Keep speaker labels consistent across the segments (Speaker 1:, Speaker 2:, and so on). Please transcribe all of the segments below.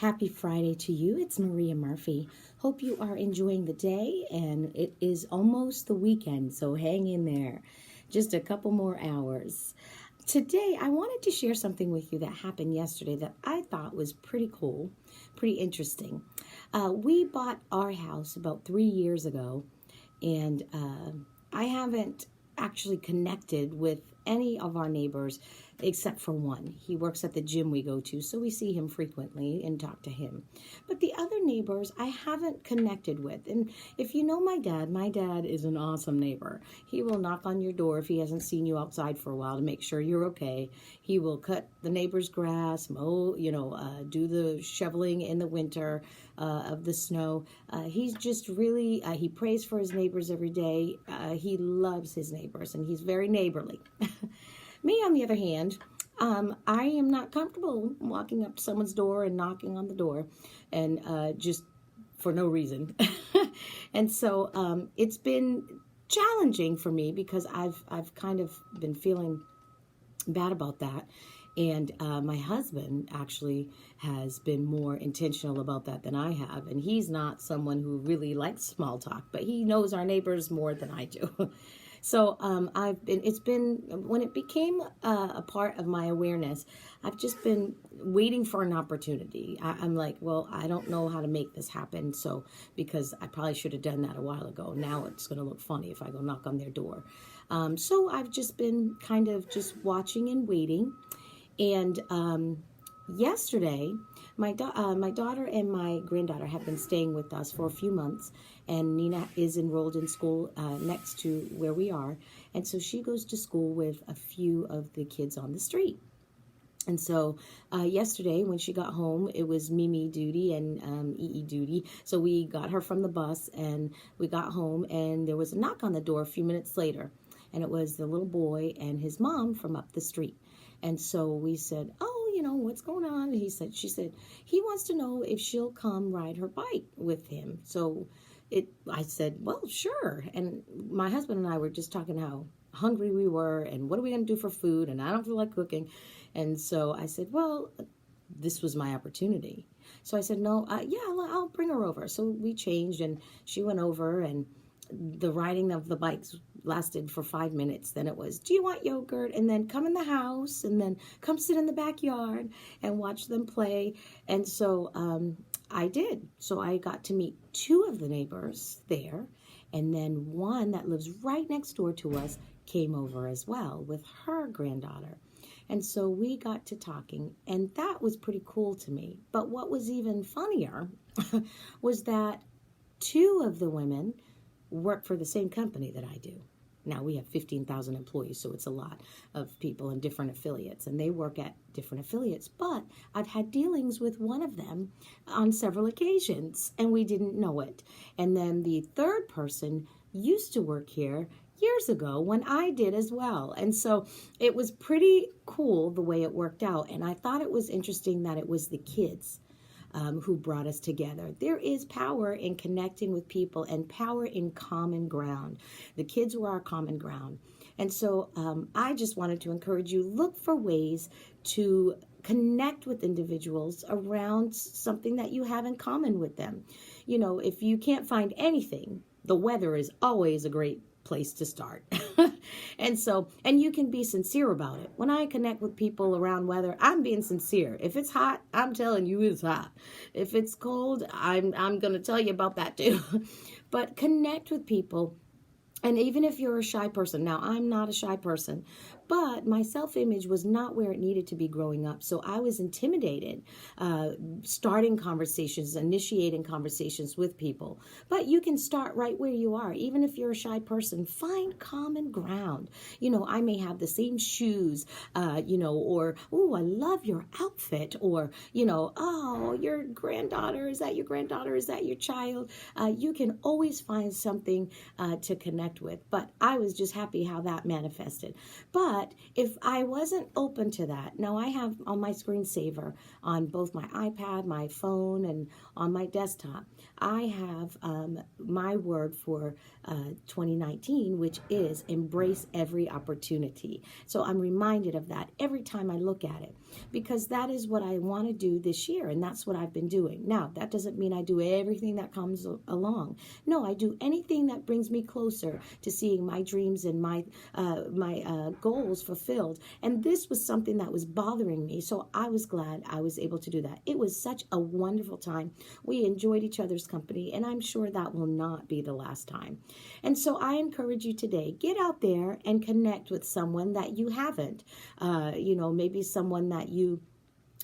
Speaker 1: Happy Friday to you. It's Maria Murphy. Hope you are enjoying the day, and it is almost the weekend, so hang in there. Just a couple more hours. Today, I wanted to share something with you that happened yesterday that I thought was pretty cool, pretty interesting. We bought our house about 3 years ago, and I haven't actually connected with any of our neighbors except for one. He works at the gym we go to, so we see him frequently and talk to him. But the other neighbors I haven't connected with. And if you know my dad is an awesome neighbor. He will knock on your door if he hasn't seen you outside for a while to make sure you're okay. He will cut the neighbor's grass, mow, do the shoveling in the winter of the snow. He's just really, he prays for his neighbors every day. He loves his neighbors, and he's very neighborly. Me, on the other hand, I am not comfortable walking up to someone's door and knocking on the door and just for no reason. And so it's been challenging for me because I've kind of been feeling bad about that. And my husband actually has been more intentional about that than I have. And he's not someone who really likes small talk, but he knows our neighbors more than I do. So when it became a part of my awareness, I've just been waiting for an opportunity. I'm like, well, I don't know how to make this happen. So, because I probably should have done that a while ago. Now it's going to look funny if I go knock on their door. So I've just been kind of just watching and waiting. And yesterday, my daughter and my granddaughter have been staying with us for a few months, and Nina is enrolled in school next to where we are, and so she goes to school with a few of the kids on the street. And so yesterday when she got home, it was Mimi duty and EE duty. So we got her from the bus, and we got home, and there was a knock on the door a few minutes later, and it was the little boy and his mom from up the street. And so we said, oh, what's going on? And she said, he wants to know if she'll come ride her bike with him. So I said, well, sure. And my husband and I were just talking how hungry we were and what are we going to do for food? And I don't feel like cooking. And so I said, well, this was my opportunity. So I said, no, I'll bring her over. So we changed, and she went over, and the riding of the bikes lasted for 5 minutes. Then it was, do you want yogurt? And then come in the house, and then come sit in the backyard and watch them play. And so I did. So I got to meet two of the neighbors there, and then one that lives right next door to us came over as well with her granddaughter. And so we got to talking, and that was pretty cool to me. But what was even funnier was that two of the women work for the same company that I do. Now, we have 15,000 employees, so it's a lot of people in different affiliates, and they work at different affiliates. But I've had dealings with one of them on several occasions, and we didn't know it. And then the third person used to work here years ago when I did as well. And so it was pretty cool the way it worked out. And I thought it was interesting that it was the kids who brought us together. There is power in connecting with people and power in common ground. The kids were our common ground. And so I just wanted to encourage you, look for ways to connect with individuals around something that you have in common with them. If you can't find anything, the weather is always a great place to start. And you can be sincere about it. When I connect with people around weather, I'm being sincere. If it's hot, I'm telling you it's hot. If it's cold, I'm going to tell you about that too. But connect with people. And even if you're a shy person, now I'm not a shy person, but my self-image was not where it needed to be growing up. So I was intimidated, starting conversations, initiating conversations with people. But you can start right where you are. Even if you're a shy person, find common ground. I may have the same shoes, or, oh, I love your outfit, or, oh, your granddaughter, is that your granddaughter? Is that your child? You can always find something to connect with. But I was just happy how that manifested. But But if I wasn't open to that, now I have on my screensaver on both my iPad, my phone, and on my desktop, I have my word for 2019, which is embrace every opportunity. So I'm reminded of that every time I look at it, because that is what I want to do this year, and that's what I've been doing. Now, that doesn't mean I do everything that comes along. No, I do anything that brings me closer to seeing my dreams and my goals fulfilled. And this was something that was bothering me, so I was glad I was able to do that. It was such a wonderful time. We enjoyed each other's company, and I'm sure that will not be the last time. And so I encourage you today, get out there and connect with someone that you haven't. Maybe someone that you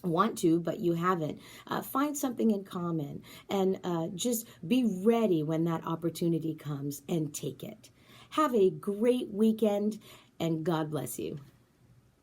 Speaker 1: want to, but you haven't. Find something in common, and just be ready when that opportunity comes and take it. Have a great weekend, and God bless you.